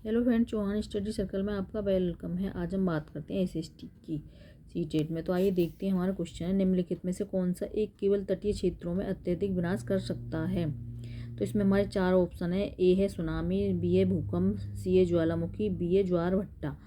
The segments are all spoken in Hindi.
Hello friend, Chauhan study circle में आपका वेलकम है। आज हम बात करते हैं एसएसटी की सीटेट में। तो आइए देखते हैं हमारा क्वेश्चन है, निम्नलिखित में से कौन सा एक केवल तटीय क्षेत्रों में अत्यधिक विनाश कर सकता है। तो इसमें हमारे चार ऑप्शन है। ए है सुनामी, बी है भूकंप, सी है ज्वालामुखी, बी है ज्वार भट्टा।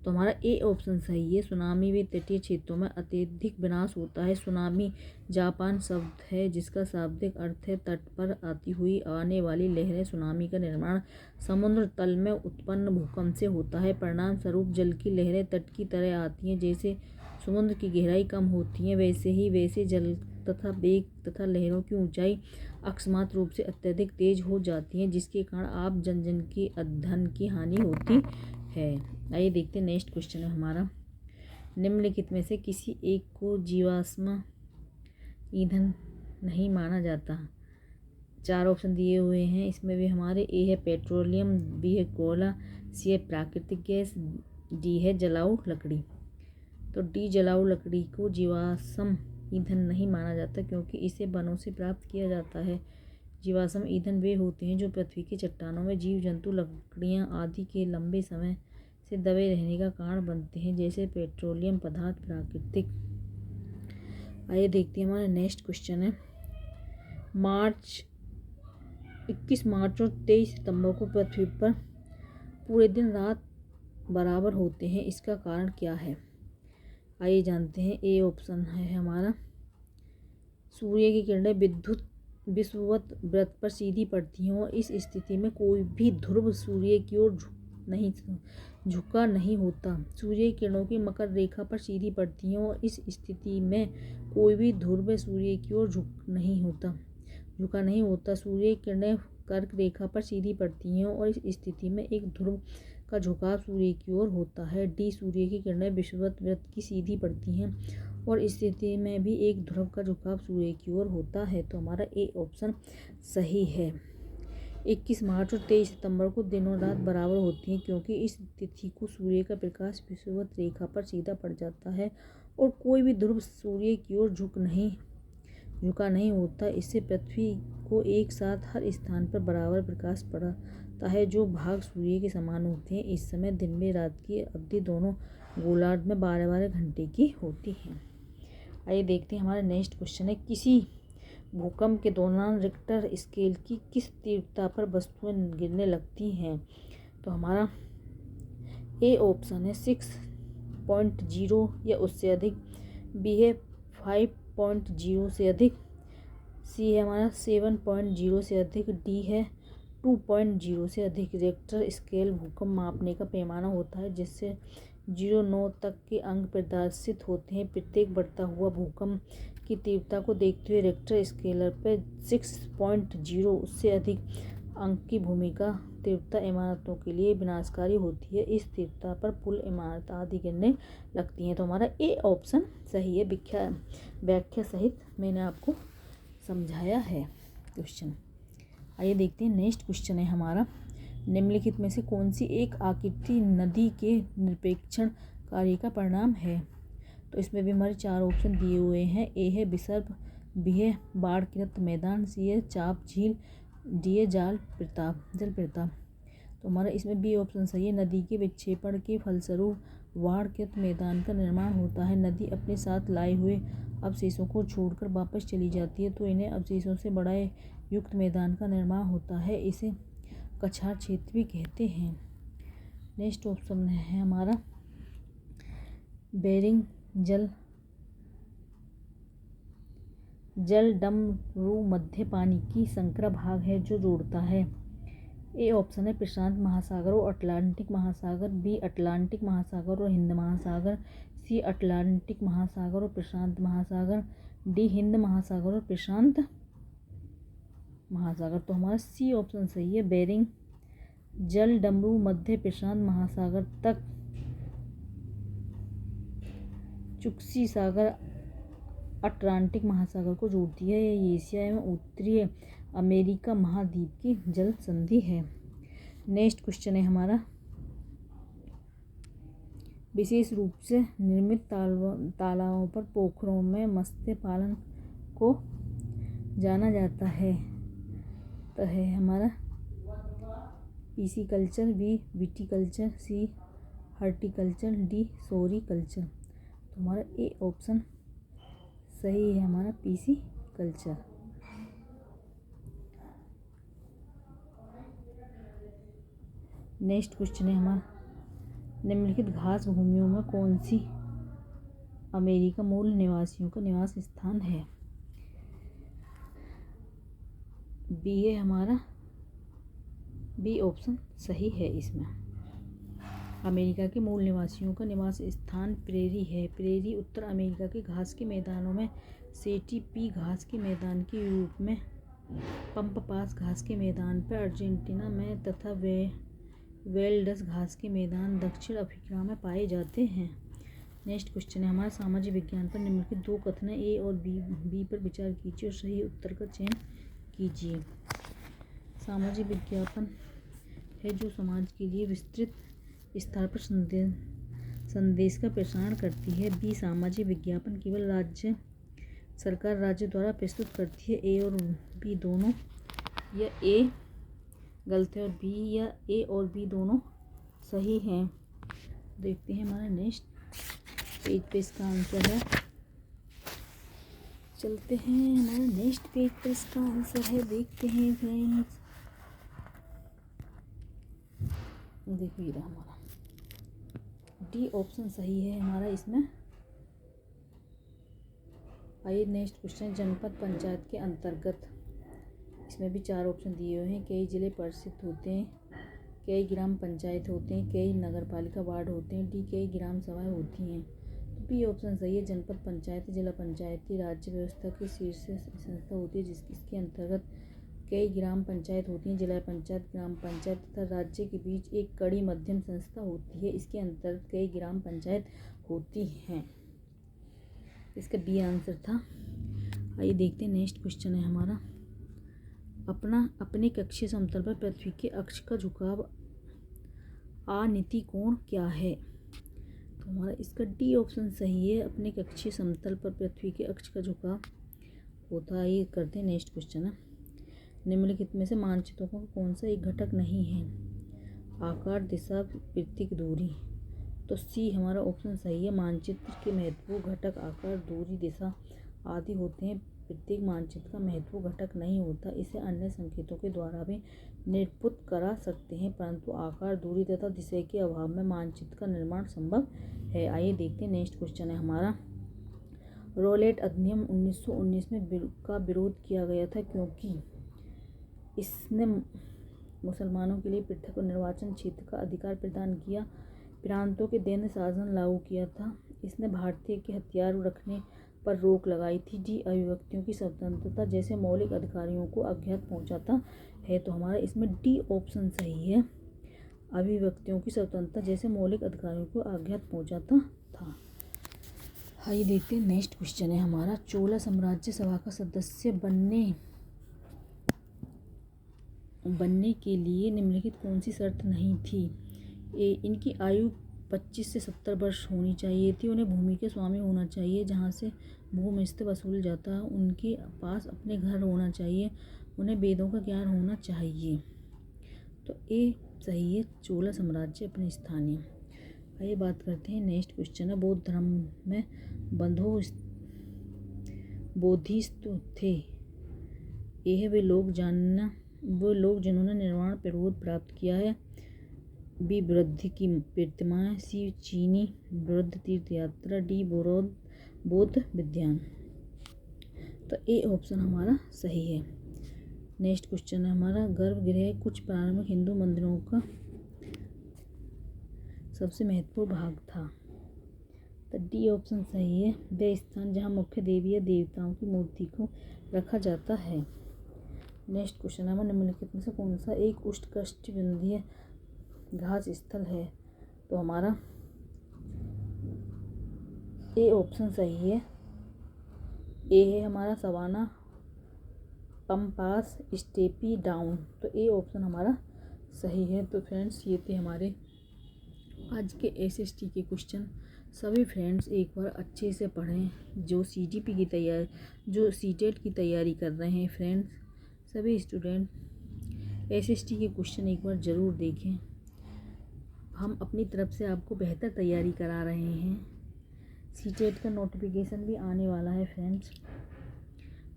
तो हमारा ए ऑप्शन सही है। सुनामी भी तटीय क्षेत्रों में अत्यधिक विनाश होता है। सुनामी जापान शब्द है जिसका शाब्दिक अर्थ है तट पर आती हुई आने वाली लहरें। सुनामी का निर्माण समुद्र तल में उत्पन्न भूकंप से होता है। परिणाम स्वरूप जल की लहरें तट की तरह आती हैं। जैसे समुद्र की गहराई कम होती है वैसे जल तथा वेग तथा लहरों की ऊंचाई अकस्मात रूप से अत्यधिक तेज हो जाती है, जिसके कारण आप जन की धन की हानि होती है। आइए देखते हैं नेक्स्ट क्वेश्चन है हमारा, निम्नलिखित में से किसी एक को जीवाश्म ईंधन नहीं माना जाता। चार ऑप्शन दिए हुए हैं। इसमें भी हमारे ए है पेट्रोलियम, बी है कोयला, सी है प्राकृतिक गैस, डी है जलाऊ लकड़ी। तो डी जलाऊ लकड़ी को जीवाश्म ईंधन नहीं माना जाता क्योंकि इसे वनों से प्राप्त किया जाता है। जीवाश्म ईंधन वे होते हैं जो पृथ्वी की चट्टानों में जीव जंतु, लकड़ियाँ आदि के लंबे समय से दबे रहने का कारण बनते हैं, जैसे पेट्रोलियम पदार्थ प्राकृतिक। आइए देखते हैं हमारा नेक्स्ट क्वेश्चन है, 21 मार्च और 23 सितंबर को पृथ्वी पर पूरे दिन रात बराबर होते हैं, इसका कारण क्या है। आइए जानते हैं। ए ऑप्शन है हमारा, सूर्य की किरणें विषुवत वृत्त पर सीधी पड़ती हैं और इस स्थिति में कोई भी ध्रुव सूर्य की ओर झुका नहीं होता। सूर्य की किरणों की मकर रेखा पर सीधी पड़ती हैं और इस स्थिति में कोई भी ध्रुव सूर्य की ओर झुका नहीं होता। सूर्य की किरणें कर्क रेखा पर सीधी पड़ती हैं और इस स्थिति में एक ध्रुव का झुकाव सूर्य की ओर होता है। डी, सूर्य की किरणें विषुवत वृत्त की सीधी पड़ती हैं और इस स्थिति में भी एक ध्रुव का झुकाव सूर्य की ओर होता है। तो हमारा ए ऑप्शन सही है। 21 मार्च और 23 सितंबर को दिन और रात बराबर होती हैं क्योंकि इस तिथि को सूर्य का प्रकाश विषुवत रेखा पर सीधा पड़ जाता है और कोई भी ध्रुव सूर्य की ओर झुका नहीं होता। इससे पृथ्वी को एक साथ हर स्थान पर बराबर प्रकाश पड़ता है जो भाग सूर्य के समान होते हैं। इस समय दिन में रात की अवधि दोनों गोलार्ध में 12-12 घंटे की होती है। आइए देखते हैं हमारा नेक्स्ट क्वेश्चन है, किसी भूकंप के दौरान रिक्टर स्केल की किस तीव्रता पर वस्तुएं गिरने लगती हैं। तो हमारा ए ऑप्शन है 6.0 या उससे अधिक, बी है 5.0 से अधिक, सी है हमारा 7.0 से अधिक, डी है 2.0 से अधिक। रिक्टर स्केल भूकंप मापने का पैमाना होता है जिससे 0-9 तक के अंक प्रदर्शित होते हैं। प्रत्येक बढ़ता हुआ भूकंप की तीव्रता को देखते हुए रिक्टर स्केलर पर 6.0 उससे अधिक अंक की भूमिका तीव्रता इमारतों के लिए विनाशकारी होती है। इस तीव्रता पर पुल, इमारत आदि गिरने लगती हैं। तो हमारा ए ऑप्शन सही है। व्याख्या सहित मैंने आपको समझाया है क्वेश्चन। आइए देखते हैं नेक्स्ट क्वेश्चन है हमारा, निम्नलिखित में से कौन सी एक आकृति नदी के निरपेक्षण कार्य का परिणाम है। तो इसमें भी हमारे चार ऑप्शन दिए हुए हैं। ए है विसर्ग, बी है बाढ़कृत मैदान, सी है चाप झील, डी है जल प्रताप। तो हमारा इसमें बी ऑप्शन सही है। नदी के विक्षेपण के फलस्वरूप बाढ़कृत मैदान का निर्माण होता है। नदी अपने साथ लाए हुए अवशेषों को छोड़कर वापस चली जाती है तो इन्हें अवशेषों से बढ़ाए युक्त मैदान का निर्माण होता है। इसे कछार क्षेत्र भी कहते हैं। नेक्स्ट ऑप्शन है हमारा बेरिंग जल डमरू मध्य पानी की संकरा भाग है जो जोड़ता है। ए ऑप्शन है प्रशांत महासागर और अटलांटिक महासागर, बी अटलांटिक महासागर और हिंद महासागर, सी अटलांटिक महासागर और प्रशांत महासागर, डी हिंद महासागर और प्रशांत महासागर। तो हमारा सी ऑप्शन सही है। बेरिंग जल डमरू मध्य प्रशांत महासागर तक चुक्सी सागर अटलांटिक महासागर को जोड़ती है। यह एशिया एवं उत्तरी अमेरिका महाद्वीप की जल संधि है। नेक्स्ट क्वेश्चन है हमारा, विशेष रूप से निर्मित तालाबों पर पोखरों में मत्स्य पालन को जाना जाता है। तो है हमारा pisciculture, B viticulture, C horticulture, D sericulture. तो हमारा ए ऑप्शन सही है, हमारा पीसीकल्चर। नेक्स्ट क्वेश्चन है हमारा, निम्नलिखित घास भूमियों में कौन सी अमेरिका मूल निवासियों का निवास स्थान है? बी है हमारा, बी ऑप्शन सही है इसमें। अमेरिका के मूल निवासियों का निवास स्थान प्रेरी है। प्रेरी उत्तर अमेरिका के घास के मैदानों में, सेटीपी घास के मैदान के यूरोप में, पंपपास घास के मैदान पर अर्जेंटीना में तथा वेल्डस घास के मैदान दक्षिण अफ्रीका में पाए जाते हैं। नेक्स्ट क्वेश्चन है हमारा, सामाजिक विज्ञान पर निम्नलिखित दो कथन ए और बी पर विचार कीजिए और सही उत्तर का चयन कीजिए। सामाजिक विज्ञापन है जो समाज के लिए विस्तृत स्तर पर संदेश का प्रसारण करती है। बी सामाजिक विज्ञापन केवल सरकार राज्य द्वारा प्रस्तुत करती है। ए और बी दोनों, या ए गलत है और बी या ए और बी दोनों सही हैं। देखते हैं हमारा नेक्स्ट पेज पे इसका आंसर है। चलते हैं हमारा नेक्स्ट पेज पे इसका आंसर है, देखते हैं फ्रेंड्स। देखो ये हमारा डी ऑप्शन सही है हमारा इसमें। आइए नेक्स्ट क्वेश्चन, जनपद पंचायत के अंतर्गत, इसमें भी 4 ऑप्शन दिए हुए हैं। कई जिले परिषद होते हैं, कई ग्राम पंचायत होते हैं, कई नगरपालिका वार्ड होते हैं, डी कई ग्राम सभाएं होती हैं। तो बी ऑप्शन सही है। जनपद पंचायत जिला पंचायती राज्य व्यवस्था की शीर्ष संस्था होती है, जिसके अंतर्गत कई ग्राम पंचायत होती हैं। जिला पंचायत ग्राम पंचायत तथा राज्य के बीच एक कड़ी मध्यम संस्था होती है, इसके अंतर्गत कई ग्राम पंचायत होती हैं। इसका डी आंसर था। आइए देखते हैं नेक्स्ट क्वेश्चन है हमारा, अपने कक्षीय समतल पर पृथ्वी के अक्ष का झुकाव अनिति कोण क्या है? तो हमारा इसका डी ऑप्शन सही है। अपने कक्षीय समतल पर पृथ्वी के अक्ष का झुकाव होता है। ये करते हैं नेक्स्ट क्वेश्चन है, निम्नलिखित में से मानचित्रों का कौन सा एक घटक नहीं है? आकार, दिशा, वृत्तीय दूरी। तो सी हमारा ऑप्शन सही है। मानचित्र के महत्वपूर्ण घटक आकार, दूरी, दिशा आदि होते हैं। प्रत्येक मानचित्र का महत्वपूर्ण घटक नहीं होता, इसे अन्य संकेतों के द्वारा भी निरूपित करा सकते हैं, परंतु आकार, दूरी तथा दिशा के अभाव में मानचित्र का निर्माण संभव है। आइए देखते हैं नेक्स्ट क्वेश्चन है हमारा, रौलेट अधिनियम 1919 में का विरोध किया गया था क्योंकि इसने मुसलमानों के लिए पृथक निर्वाचन क्षेत्र का अधिकार प्रदान किया, प्रांतों के दंड शासन लागू किया था, इसने भारतीय के हथियार रखने पर रोक लगाई थी, डी अभिव्यक्तियों की स्वतंत्रता जैसे मौलिक अधिकारियों को आघात पहुंचाता है। तो हमारा इसमें डी ऑप्शन सही है। अभिव्यक्तियों की स्वतंत्रता जैसे मौलिक अधिकारियों को आघात पहुंचाता था। आइए देखते हैं नेक्स्ट क्वेश्चन है हमारा, चोला साम्राज्य सभा का सदस्य बनने के लिए निम्नलिखित कौन सी शर्त नहीं थी? ए इनकी आयु 25 से 70 वर्ष होनी चाहिए थी, उन्हें भूमि के स्वामी होना चाहिए जहाँ से भूमिस्थ वसूल जाता है, उनके पास अपने घर होना चाहिए, उन्हें वेदों का ज्ञान होना चाहिए। तो ए सही है, चोला साम्राज्य अपने स्थानीय। आइए बात करते हैं नेक्स्ट क्वेश्चन है, बौद्ध धर्म में बोधिसत्व थे। ये है वे लोग जिन्होंने निर्वाण प्रबोध प्राप्त किया है। बी बुद्ध की प्रतिमाएं, सी चीनी बुद्ध तीर्थ यात्रा, डी बौद्ध विज्ञान। तो ए ऑप्शन हमारा सही है। नेक्स्ट क्वेश्चन है हमारा, गर्भगृह कुछ प्रारंभिक हिंदू मंदिरों का सबसे महत्वपूर्ण भाग था। तो डी ऑप्शन सही है। वह स्थान जहाँ मुख्य देवी या देवताओं की मूर्ति को रखा जाता है। नेक्स्ट क्वेश्चन है हमारा, निम्नलिखित में से कौन सा एक उष्णकटिबंधीय घास स्थल है? तो हमारा ए ऑप्शन सही है। ए है हमारा सवाना, पम्पास, स्टेपी डाउन। तो ए ऑप्शन हमारा सही है। तो फ्रेंड्स ये थे हमारे आज के एसएसटी के क्वेश्चन। सभी फ्रेंड्स एक बार अच्छे से पढ़ें, जो सीजीपी की तैयारी, जो सीटेट की तैयारी कर रहे हैं फ्रेंड्स, सभी स्टूडेंट एसएसटी के क्वेश्चन एक बार ज़रूर देखें। हम अपनी तरफ से आपको बेहतर तैयारी करा रहे हैं। सीटेट का नोटिफिकेशन भी आने वाला है फ्रेंड्स।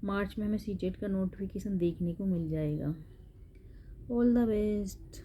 मार्च में हमें सीटेट का नोटिफिकेशन देखने को मिल जाएगा। All the best.